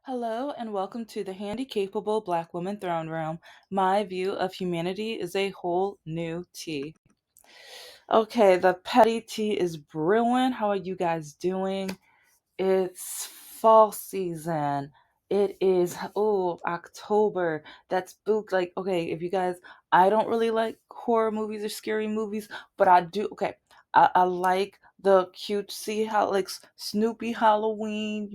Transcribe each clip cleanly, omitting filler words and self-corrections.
Hello and welcome to the Handicapable Black Woman Throne Room. My view of humanity is a whole new tea. Okay, the petty tea is brewing. How are you guys doing? It's fall season. It is October. That's spook. Like, okay, if you guys, I don't really like horror movies or scary movies, but I do. Okay, I like the cutesy how like Snoopy Halloween,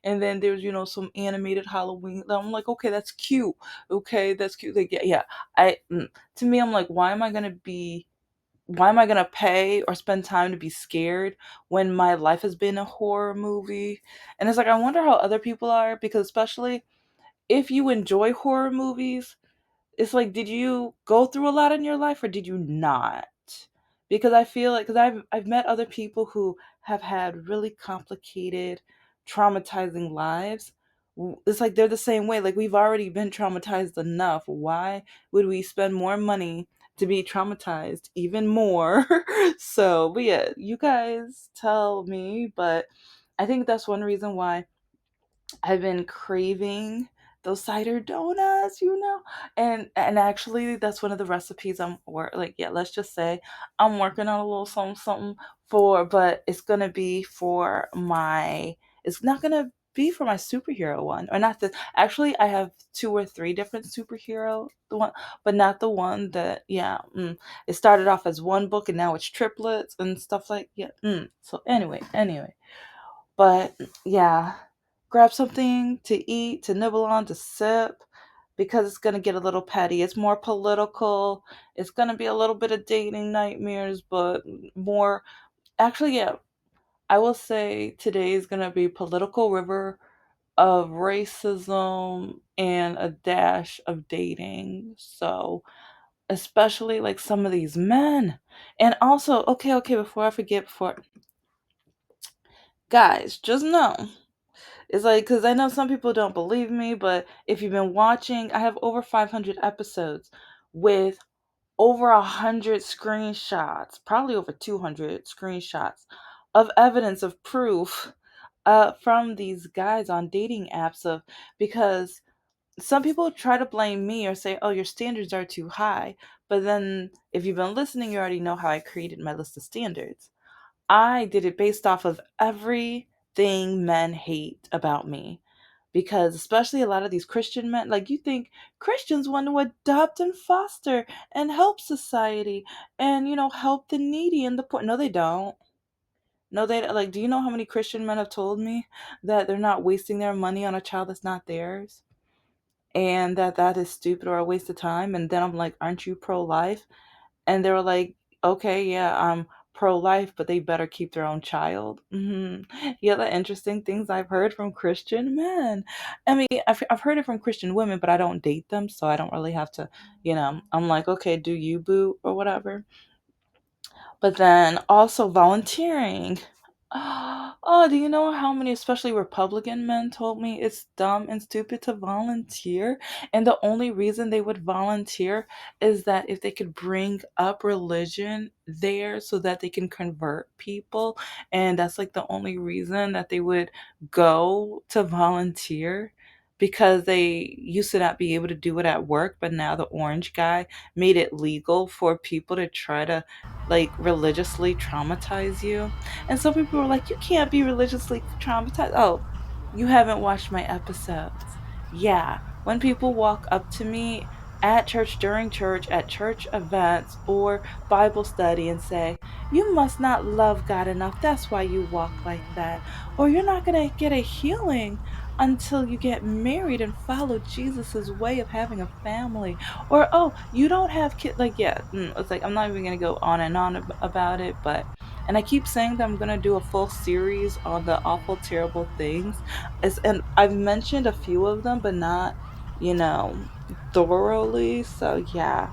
and then there's some animated Halloween. I'm like, okay, that's cute. Okay, that's cute. Like, yeah. To me, I'm like, why am I gonna pay or spend time to be scared when my life has been a horror movie? And it's like I wonder how other people are because especially if you enjoy horror movies, it's like, did you go through a lot in your life or did you not? Because I feel like, because I've met other people who have had really complicated, traumatizing lives. It's like they're the same way. Like we've already been traumatized enough. Why would we spend more money to be traumatized even more? But yeah, you guys tell me. But I think that's one reason why I've been craving those cider donuts. And actually that's one of the recipes let's just say I'm working on a little something something but it's not gonna be for my superhero one. Or not the actually I have two or three different superhero the one, but not the one that it started off as one book and now it's triplets and stuff so anyway, but yeah, grab something to eat, to nibble on, to sip, because it's going to get a little petty. It's more political. It's going to be a little bit of dating nightmares, but more. Actually, yeah, I will say today is going to be political river of racism and a dash of dating. So, especially like some of these men. And also, okay, before I forget, guys, just know. It's like, because I know some people don't believe me, but if you've been watching, I have over 500 episodes with over 100 screenshots, probably over 200 screenshots of evidence of proof from these guys on dating apps because some people try to blame me or say, oh, your standards are too high. But then if you've been listening, you already know how I created my list of standards. I did it based off of everything men hate about me. Because especially a lot of these Christian men, like you think Christians want to adopt and foster and help society and, help the needy and the poor. No, they don't. No, they like, do you know how many Christian men have told me that they're not wasting their money on a child that's not theirs? And that is stupid or a waste of time. And then I'm like, aren't you pro-life? And they were like, okay, yeah, I'm pro-life, but they better keep their own child. Yeah, the interesting things I've heard from Christian men. I mean, I've heard it from Christian women, but I don't date them, so I don't really have to, I'm like, okay, do you, boo, or whatever. But then also volunteering. Oh, do you know how many, especially Republican men, told me it's dumb and stupid to volunteer? And the only reason they would volunteer is that if they could bring up religion there so that they can convert people. And that's like the only reason that they would go to volunteer because they used to not be able to do it at work. But now the orange guy made it legal for people to try to like religiously traumatize you. And some people were like, you can't be religiously traumatized. Oh, you haven't watched my episodes. Yeah. When people walk up to me at church, during church, at church events, or Bible study and say, you must not love God enough. That's why you walk like that. Or you're not going to get a healing until you get married and follow Jesus's way of having a family. Or, oh, you don't have kids. Like, yeah, it's like, I'm not even going to go on and on about it, but and I keep saying that I'm gonna do a full series on the awful, terrible things. And I've mentioned a few of them, but not, you know, thoroughly. So yeah,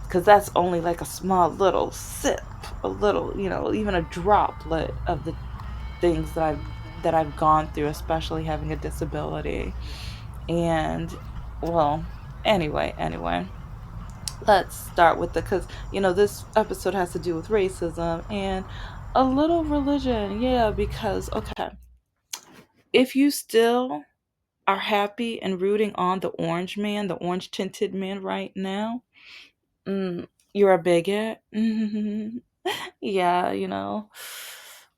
because that's only like a small little sip, a little, even a droplet of the things that I've gone through, especially having a disability. And well, anyway, let's start with because this episode has to do with racism and a little religion. Yeah, because okay, If you still are happy and rooting on the orange man, the orange tinted man right now, you're a bigot. Yeah,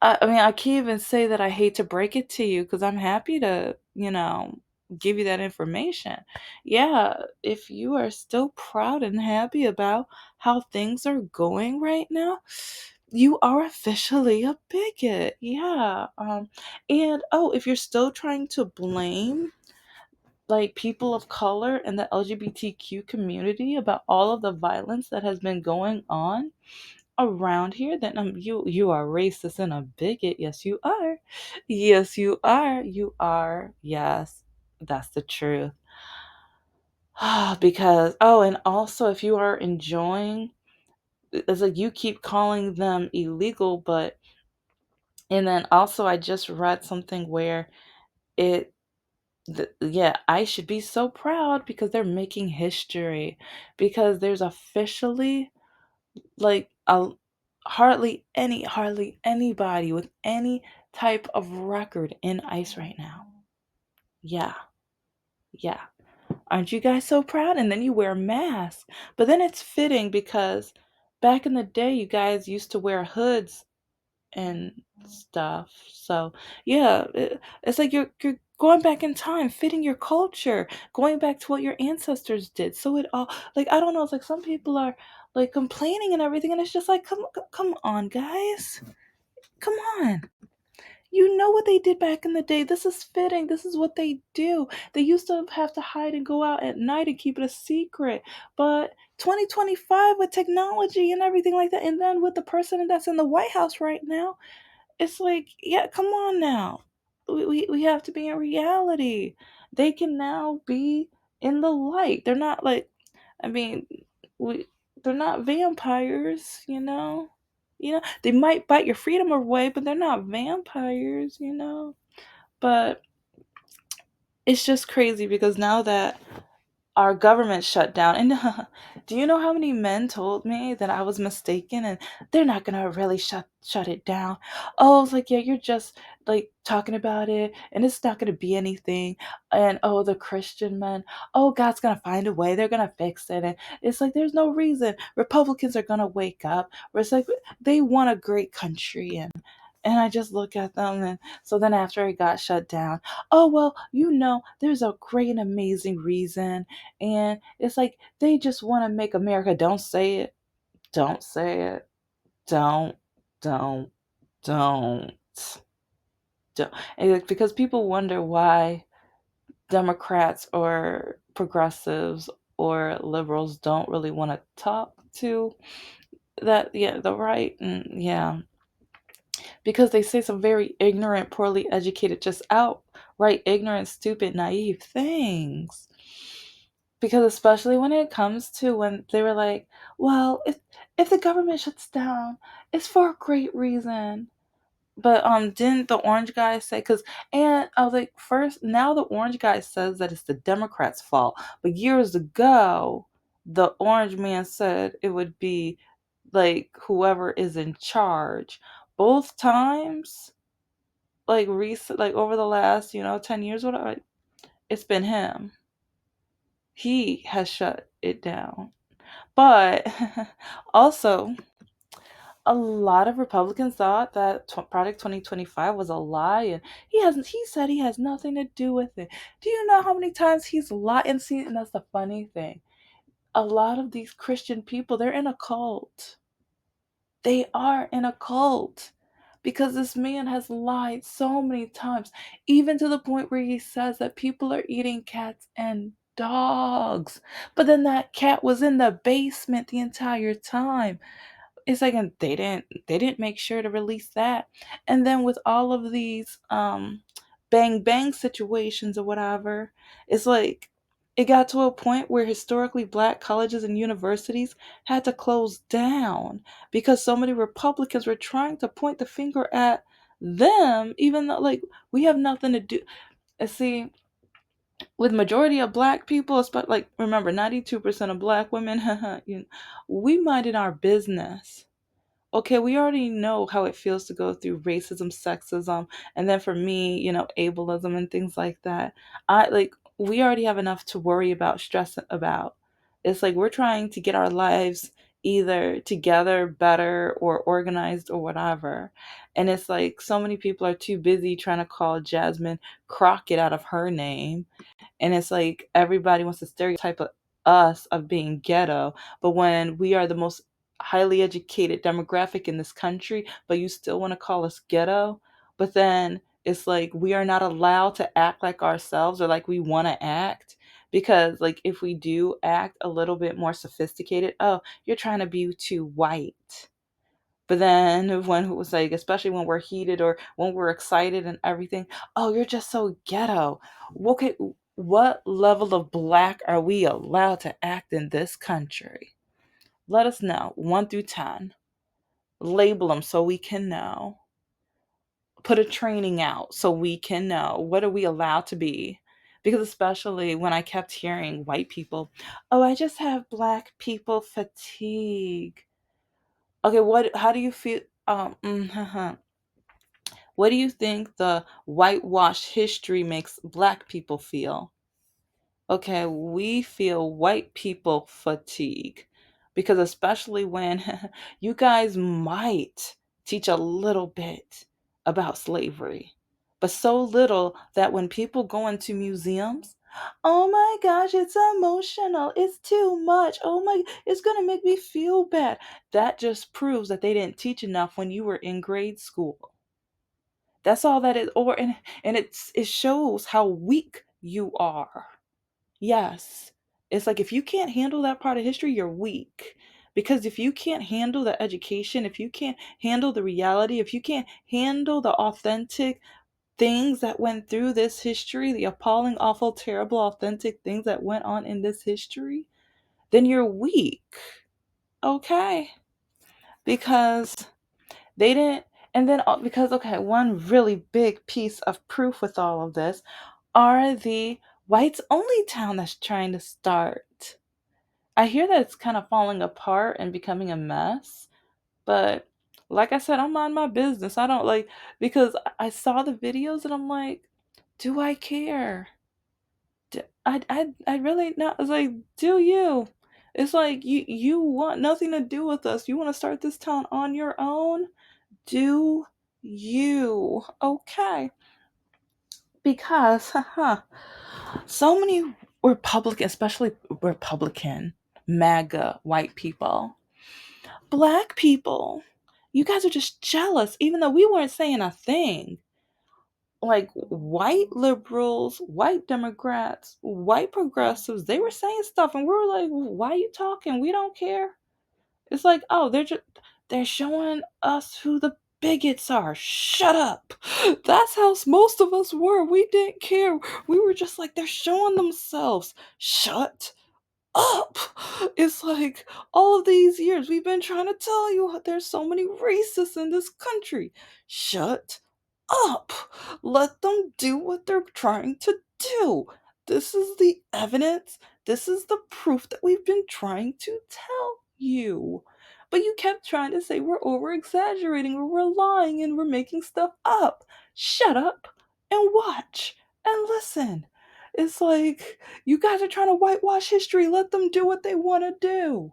I mean, I can't even say that I hate to break it to you because I'm happy to, give you that information. Yeah, if you are still proud and happy about how things are going right now, you are officially a bigot. Yeah. And oh, if you're still trying to blame like people of color and the LGBTQ community about all of the violence that has been going on around here, then you are racist and a bigot. Yes, you are. Yes, you are. You are. Yes, that's the truth. Because and also if you are enjoying, it's like you keep calling them illegal, but and then also I just read something where it yeah, I should be so proud because they're making history because there's officially like hardly anybody with any type of record in ice right now. Yeah, yeah. Aren't you guys so proud? And then you wear masks. But then it's fitting because back in the day you guys used to wear hoods and stuff. So yeah, it's like you're going back in time, fitting your culture, going back to what your ancestors did. So it all like I don't know. It's like some people are like complaining and everything, and it's just like come on, guys, come on. You know what they did back in the day. This is fitting. This is what they do. They used to have to hide and go out at night and keep it a secret. But 2025 with technology and everything like that, and then with the person that's in the White House right now, it's like, yeah, come on now. We have to be in reality. They can now be in the light. They're not like, I mean, we they're not vampires, they might bite your freedom away, but they're not vampires. But it's just crazy because now that our government shut down. And do you know how many men told me that I was mistaken and they're not gonna really shut it down? Oh, I was like, yeah, you're just like talking about it and it's not gonna be anything. And oh, the Christian men, oh, God's gonna find a way. They're gonna fix it. And it's like there's no reason. Republicans are gonna wake up. Where it's like they want a great country and I just look at them, and so then after it got shut down, oh well, there's a great and amazing reason, and it's like they just want to make America. Don't say it. Don't say it. Don't. Don't. Don't. Don't. And it's because people wonder why Democrats or progressives or liberals don't really want to talk to that. Yeah, the right. And yeah, because they say some very ignorant, poorly educated, just outright ignorant, stupid, naive things. Because especially when it comes to when they were like, well, if the government shuts down, it's for a great reason. But didn't the orange guy say? Because and I was like, first now the orange guy says that it's the Democrats' fault, but years ago, the orange man said it would be like whoever is in charge. Both times, like recent, like over the last 10 years, whatever, like, it's been him. He has shut it down. But also, a lot of Republicans thought that Project 2025 was a lie, and he said he has nothing to do with it. Do you know how many times he's lied? And see, and that's the funny thing. A lot of these Christian people, they're in a cult. They are in a cult because this man has lied so many times, even to the point where he says that people are eating cats and dogs. But then that cat was in the basement the entire time. It's like, and they didn't make sure to release that. And then with all of these bang bang situations or whatever, it's like it got to a point where historically black colleges and universities had to close down because so many Republicans were trying to point the finger at them, even though like we have nothing to do. See, with majority of black people, especially like remember 92% of black women, we minded our business. okay, we already know how it feels to go through racism, sexism, and then for me, ableism and things like that. We already have enough to worry about, stress about. It's like we're trying to get our lives either together, better, or organized or whatever. And it's like so many people are too busy trying to call Jasmine Crockett out of her name, and it's like everybody wants to stereotype us of being ghetto, but when we are the most highly educated demographic in this country, but you still want to call us ghetto. But then it's like we are not allowed to act like ourselves or like we want to act, because like if we do act a little bit more sophisticated, oh, you're trying to be too white. But then when it was like, especially when we're heated or when we're excited and everything, oh, you're just so ghetto. Okay, what level of black are we allowed to act in this country? Let us know. 1 through 10. Label them so we can know. Put a training out so we can know. What are we allowed to be? Because especially when I kept hearing white people, oh, I just have black people fatigue. Okay, how do you feel? What do you think the whitewashed history makes black people feel? Okay, we feel white people fatigue because, especially when you guys might teach a little bit about slavery, but so little that when people go into museums, oh my gosh, it's emotional, it's too much, oh my, it's gonna make me feel bad. That just proves that they didn't teach enough when you were in grade school. That's all that is, and it shows how weak you are. Yes. It's like if you can't handle that part of history, you're weak. Because if you can't handle the education, if you can't handle the reality, if you can't handle the authentic things that went through this history, the appalling, awful, terrible, authentic things that went on in this history, then you're weak. Okay? Because they didn't, and then because, okay, one really big piece of proof with all of this are the whites only town that's trying to start. I hear that it's kind of falling apart and becoming a mess, but like I said, I mind my business. I don't like, because I saw the videos and I'm like, do I care? I really not. It's like, do you? It's like you want nothing to do with us. You want to start this town on your own? Do you? Okay. Because, so many Republican, especially Republican, MAGA white people, black people, you guys are just jealous, even though we weren't saying a thing. Like white liberals, white Democrats, white progressives, they were saying stuff, and we were like, "Why are you talking? We don't care." It's like, oh, they're showing us who the bigots are. Shut up. That's how most of us were. We didn't care. We were just like, they're showing themselves. Shut up. It's like all of these years we've been trying to tell you there's so many racists in this country. Shut up. Let them do what they're trying to do. This is the evidence. This is the proof that we've been trying to tell you. But you kept trying to say we're over exaggerating or we're lying and we're making stuff up. Shut up and watch and listen. It's like you guys are trying to whitewash history. Let them do what they want to do.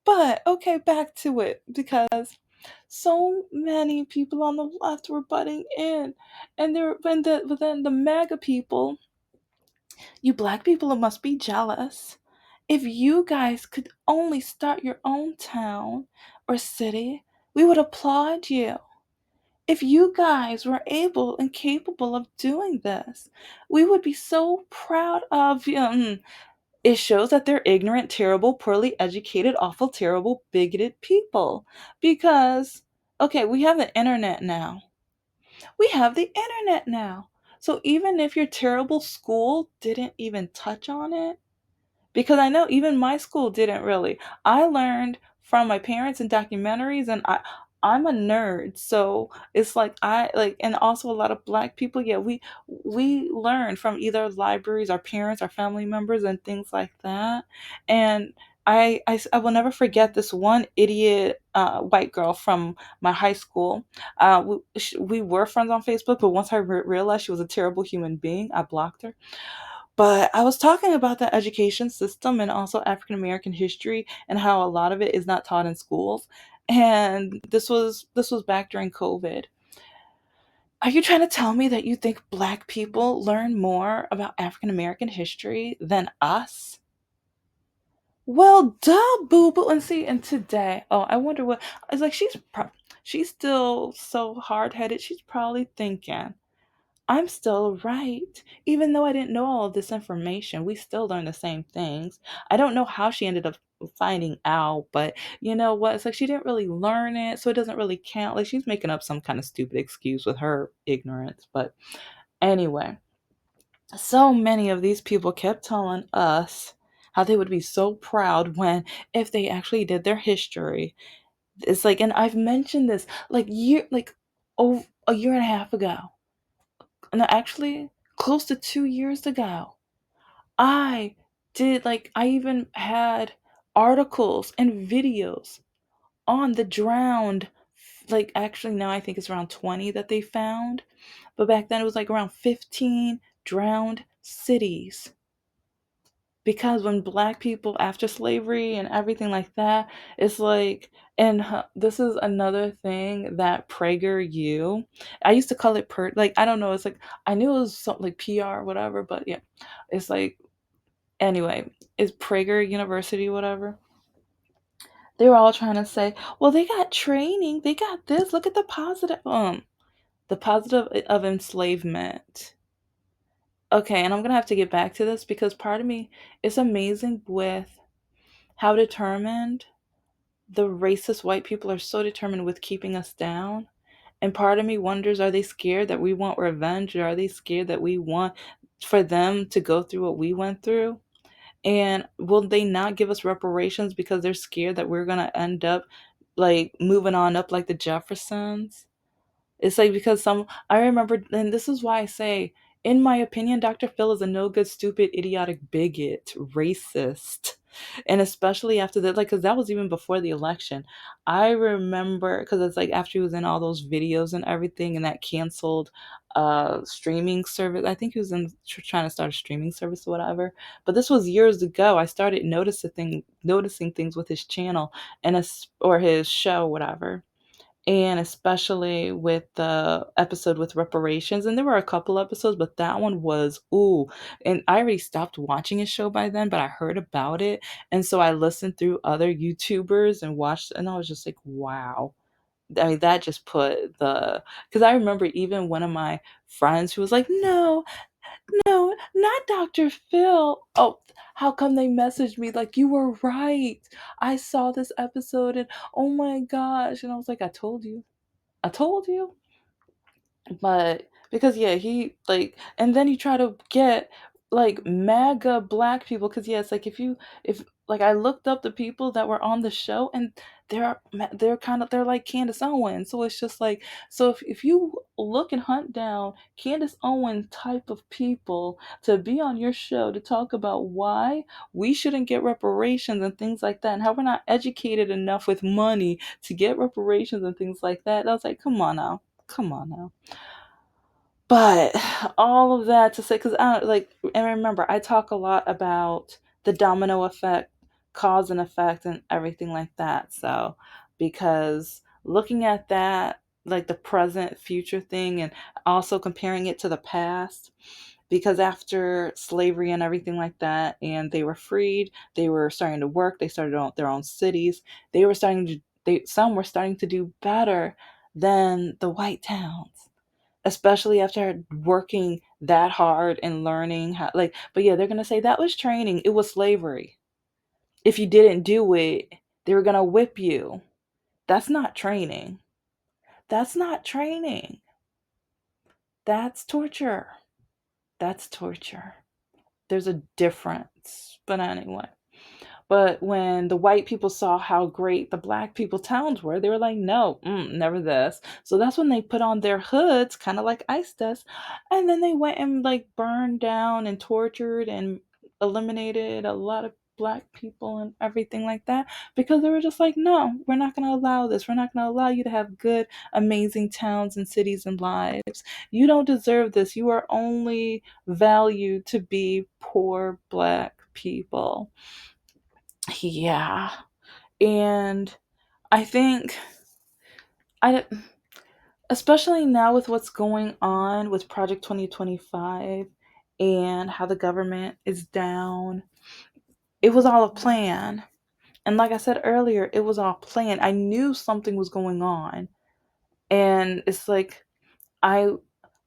But okay, back to it, because so many people on the left were butting in, and but then the MAGA people, you black people must be jealous. If you guys could only start your own town or city, we would applaud you. If you guys were able and capable of doing this, we would be so proud of you. It shows that they're ignorant, terrible, poorly educated, awful, terrible, bigoted people. Because, okay, we have the internet now. We have the internet now. So even if your terrible school didn't even touch on it, because I know even my school didn't really. I learned from my parents and documentaries, and I'm a nerd, so it's like I like, and also a lot of black people. Yeah, we learn from either libraries, our parents, our family members, and things like that. And I will never forget this one idiot white girl from my high school. We were friends on Facebook, but once I realized she was a terrible human being, I blocked her. But I was talking about the education system and also African American history and how a lot of it is not taught in schools. And this was back during COVID. Are you trying to tell me that you think black people learn more about African American history than us? Well, duh, boo boo. And see, and today, oh, I wonder what. It's like she's still so hard headed. She's probably thinking, I'm still right. Even though I didn't know all of this information, we still learn the same things. I don't know how she ended up finding out, but you know what? It's like she didn't really learn it, so it doesn't really count. Like she's making up some kind of stupid excuse with her ignorance. But anyway, so many of these people kept telling us how they would be so proud when if they actually did their history. It's like, and I've mentioned this like a year and a half ago. No, actually, close to 2 years ago. I I even had articles and videos on the drowned, like, actually, now I think it's around 20 that they found. But back then it was like around 15 drowned cities. Because when black people after slavery and everything like that, it's like, and this is another thing that PragerU, I used to call it like I don't know, it's like I knew it was something like PR or whatever, but yeah, it's like anyway, it's Prager University, whatever. They were all trying to say, well, they got training, they got this. Look at the positive of enslavement. Okay, and I'm gonna have to get back to this because part of me is amazing with how determined the racist white people are so determined with keeping us down. And part of me wonders, are they scared that we want revenge, or are they scared that we want for them to go through what we went through? And will they not give us reparations because they're scared that we're going to end up like moving on up like the Jeffersons? It's like because I remember, and this is why I say, in my opinion, Dr. Phil is a no good, stupid, idiotic bigot, racist. And especially after that, like, because that was even before the election. I remember, because it's like after he was in all those videos and everything, and that canceled streaming service. I think he was trying to start a streaming service or whatever. But this was years ago. I started noticing things with his channel and or his show, whatever, and especially with the episode with reparations. And there were a couple episodes, but that one was ooh. And I already stopped watching his show by then, but I heard about it, and so I listened through other YouTubers and watched, and I was just like, wow. I mean, that just put the, because I remember even one of my friends who was like, no, no, not Dr. Phil. Oh, how come they messaged me like you were right? I saw this episode and oh my gosh. And I was like, I told you. I told you. But because yeah, he like, and then he tried to get like MAGA black people, because yeah, it's like if like I looked up the people that were on the show, and they're like Candace Owens. So it's just like, so if you look and hunt down Candace Owens type of people to be on your show to talk about why we shouldn't get reparations and things like that, and how we're not educated enough with money to get reparations and things like that, I was like, come on now, come on now. But all of that to say, because I don't like, and remember, I talk a lot about the domino effect, cause and effect, and everything like that. So, because looking at that, like the present, future thing, and also comparing it to the past, because after slavery and everything like that, and they were freed, they were starting to work, they started their own cities, they were starting to, some were starting to do better than the white towns, especially after working that hard and learning how, like, but yeah, they're gonna say that was training, it was slavery. If you didn't do it, they were gonna whip you. That's not training. That's not training. That's torture. That's torture. There's a difference. But anyway, but when the white people saw how great the black people towns were, they were like, no, never this. So that's when they put on their hoods, kind of like ICE does. And then they went and like burned down and tortured and eliminated a lot of black people and everything like that, because they were just like, no, we're not going to allow this. We're not going to allow you to have good, amazing towns and cities and lives. You don't deserve this. You are only valued to be poor black people. Yeah. And I think I especially now with what's going on with Project 2025 and how the government is down, it was all a plan. And like I said earlier, it was all planned. I knew something was going on. And it's like I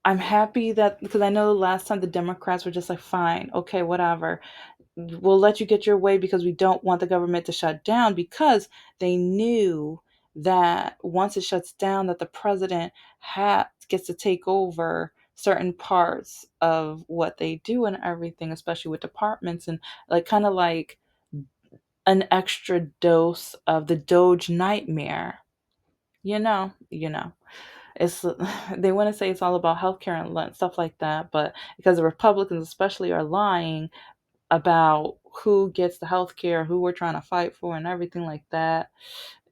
I'm happy that, because I know the last time the Democrats were just like, fine, okay, whatever. We'll let you get your way because we don't want the government to shut down, because they knew that once it shuts down that the president gets to take over certain parts of what they do and everything, especially with departments, and like kind of like an extra dose of the Doge nightmare. You know, it's they want to say it's all about healthcare and stuff like that, but because the Republicans especially are lying about who gets the health care, who we're trying to fight for, and everything like that.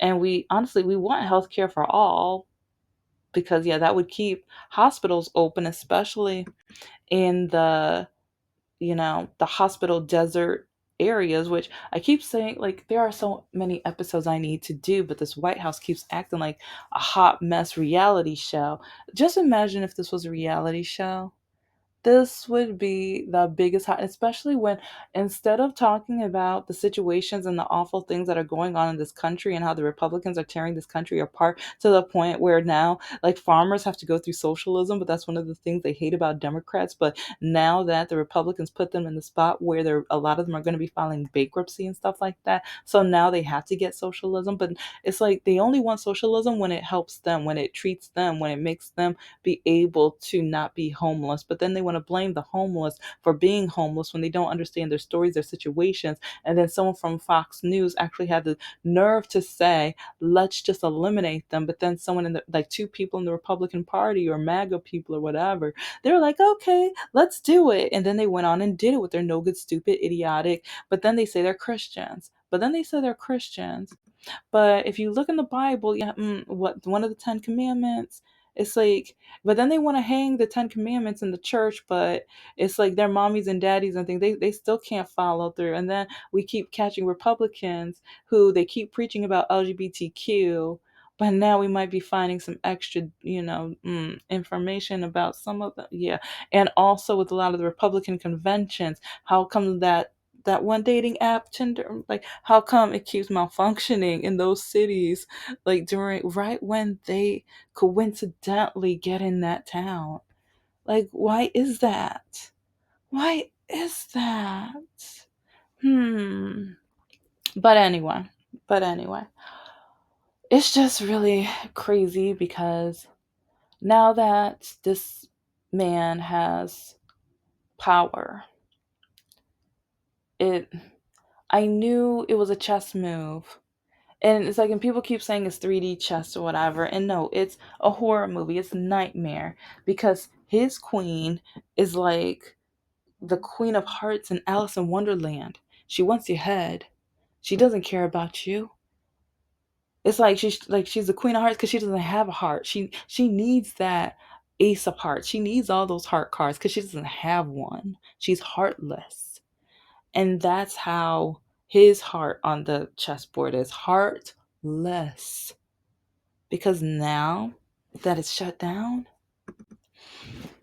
And we honestly, we want health care for all, because yeah, that would keep hospitals open, especially in the hospital desert areas, which I keep saying, like, there are so many episodes I need to do, but this White House keeps acting like a hot mess reality show. Just imagine if this was a reality show. This would be the biggest hot, especially when, instead of talking about the situations and the awful things that are going on in this country and how the Republicans are tearing this country apart to the point where now, like, farmers have to go through socialism, but that's one of the things they hate about Democrats. But now that the Republicans put them in the spot where a lot of them are going to be filing bankruptcy and stuff like that, so now they have to get socialism. But it's like they only want socialism when it helps them, when it treats them, when it makes them be able to not be homeless. But then they want to blame the homeless for being homeless when they don't understand their stories, their situations. And then someone from Fox News actually had the nerve to say, let's just eliminate them. But then someone in the, like, two people in the Republican Party or MAGA people or whatever, they were like, okay, let's do it. And then they went on and did it with their no good, stupid, idiotic, but then they say they're Christians. But if you look in the Bible, yeah, what, one of the Ten Commandments? It's like, but then they want to hang the Ten Commandments in the church, but it's like their mommies and daddies and things, they still can't follow through. And then we keep catching Republicans who they keep preaching about LGBTQ, but now we might be finding some extra, information about some of them. Yeah. And also with a lot of the Republican conventions, how come that one dating app, Tinder, like, how come it keeps malfunctioning in those cities, like during right when they coincidentally get in that town? Like, why is that? Why is that? Hmm. But anyway, but anyway, it's just really crazy because now that this man has power, it I knew it was a chess move. And it's like, and people keep saying it's 3D chess or whatever. And no, it's a horror movie. It's a nightmare, because his queen is like the Queen of Hearts in Alice in Wonderland. She wants your head. She doesn't care about you. It's like she's the Queen of Hearts because she doesn't have a heart. She needs that Ace of Hearts. She needs all those heart cards because she doesn't have one. She's heartless. And that's how his heart on the chessboard is, heartless. Because now that it's shut down,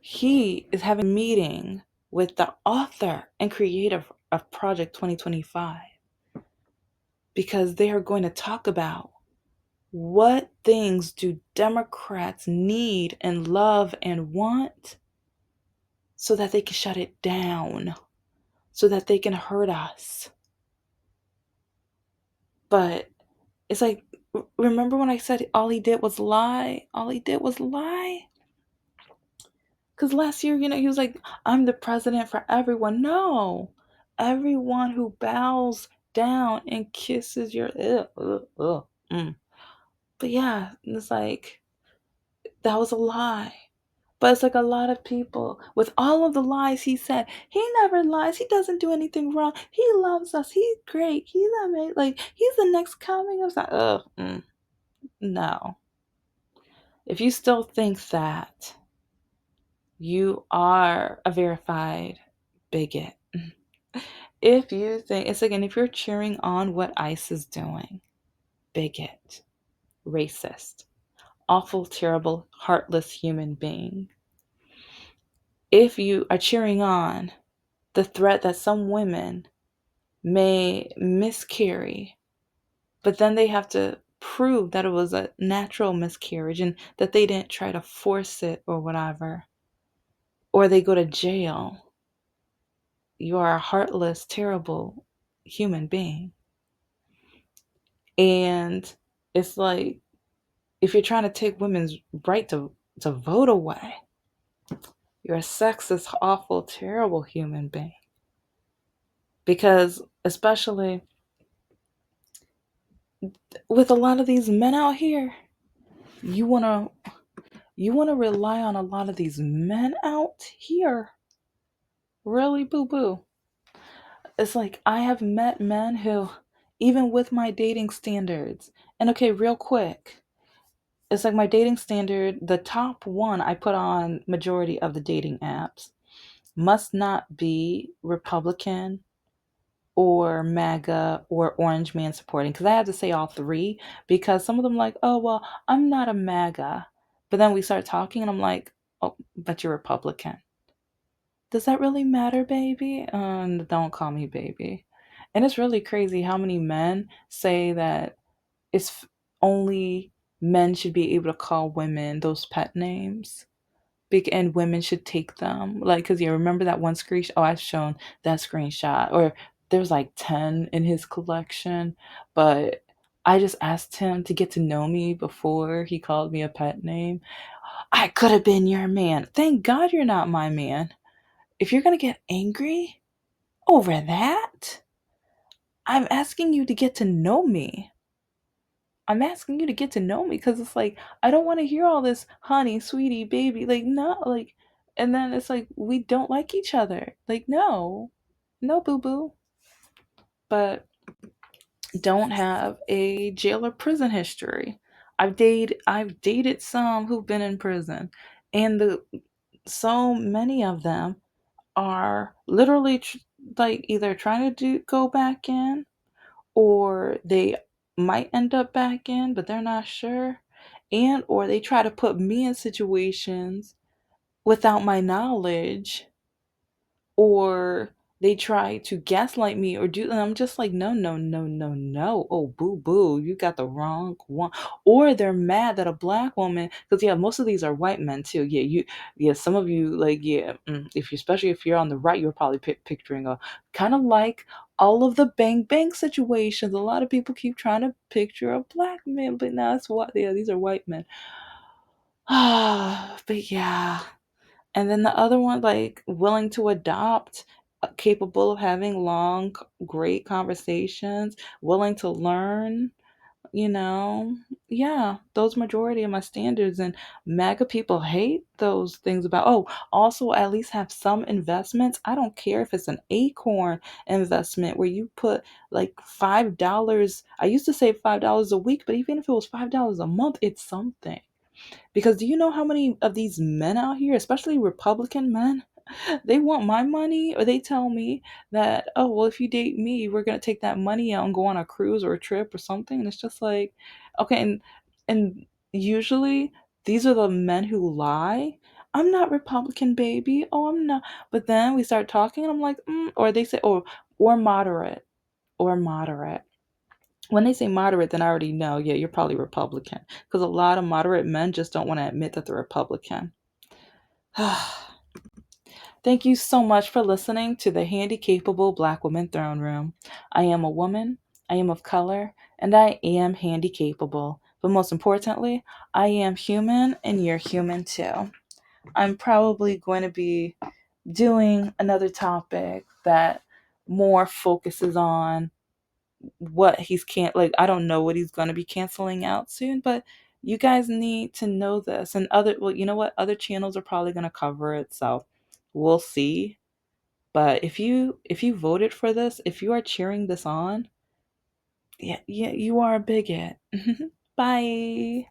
he is having a meeting with the author and creator of Project 2025, because they are going to talk about what things do Democrats need and love and want, so that they can shut it down, so that they can hurt us. But it's like, remember when I said all he did was lie? All he did was lie. Because last year, he was like, I'm the president for everyone. No, everyone who bows down and kisses your. Ugh, ugh, ugh, mm. But yeah, it's like, that was a lie. But it's like a lot of people, with all of the lies he said, he never lies. He doesn't do anything wrong. He loves us. He's great. He's amazing. Like, he's the next coming of that. No. If you still think that, you are a verified bigot. If you think, it's again, if you're cheering on what ICE is doing, bigot, racist, awful, terrible, heartless human being. If you are cheering on the threat that some women may miscarry, but then they have to prove that it was a natural miscarriage and that they didn't try to force it or whatever, or they go to jail, you are a heartless, terrible human being. And it's like, if you're trying to take women's right to vote away, you're a sexist, awful, terrible human being. Because especially with a lot of these men out here, you want to rely on a lot of these men out here. Really, boo boo. It's like, I have met men who, even with my dating standards, and okay, real quick, it's like my dating standard, the top one I put on majority of the dating apps must not be Republican or MAGA or Orange Man supporting. Because I have to say all three, because some of them like, oh, well, I'm not a MAGA. But then we start talking and I'm like, oh, but you're Republican. Does that really matter, baby? Don't call me baby. And it's really crazy how many men say that only men should be able to call women those pet names. Big, and women should take them. Like, because you remember that one screenshot? Oh, I've shown that screenshot. Or there's like 10 in his collection. But I just asked him to get to know me before he called me a pet name. I could have been your man. Thank God you're not my man. If you're going to get angry over that, I'm asking you to get to know me. I'm asking you to get to know me, because it's like, I don't want to hear all this honey, sweetie, baby. Like, no, like, and then it's like, we don't like each other. Like, no, no, boo boo. But don't have a jail or prison history. I've dated some who've been in prison, and so many of them are literally like either trying to go back in, or they might end up back in, but they're not sure. And or they try to put me in situations without my knowledge, or they try to gaslight me or do, and I'm just like, no, no, no, no, no. Oh, boo boo, you got the wrong one. Or they're mad that a black woman, because yeah, most of these are white men too. Yeah, yeah, some of you, like, yeah, if you, especially if you're on the right, you're probably picturing a kind of like all of the bang bang situations. A lot of people keep trying to picture a black man, but now it's what, yeah, these are white men. Ah, but yeah. And then the other one, like, willing to adopt, capable of having long, great conversations, willing to learn, you know. Yeah, those majority of my standards. And MAGA people hate those things about, oh, also at least have some investments. I don't care if it's an acorn investment where you put like $5. I used to save $5 a week, but even if it was $5 a month, it's something. Because do you know how many of these men out here, especially Republican men, they want my money, or they tell me that, oh, well, if you date me, we're going to take that money out and go on a cruise or a trip or something. And it's just like, okay. And usually these are the men who lie. I'm not Republican, baby. Oh, I'm not. But then we start talking and I'm like, or they say, oh, or moderate, or moderate. When they say moderate, then I already know, yeah, you're probably Republican. Because a lot of moderate men just don't want to admit that they're Republican. Thank you so much for listening to the Handicapable Black Woman Throne Room. I am a woman, I am of color, and I am handicapable. But most importantly, I am human, and you're human too. I'm probably going to be doing another topic that more focuses on what he's can't, like, I don't know what he's going to be canceling out soon, but You guys need to know this. And other, well, you know what? Other channels are probably going to cover it, so we'll see. But if you voted for this, if you are cheering this on, yeah, yeah, you are a bigot. Bye.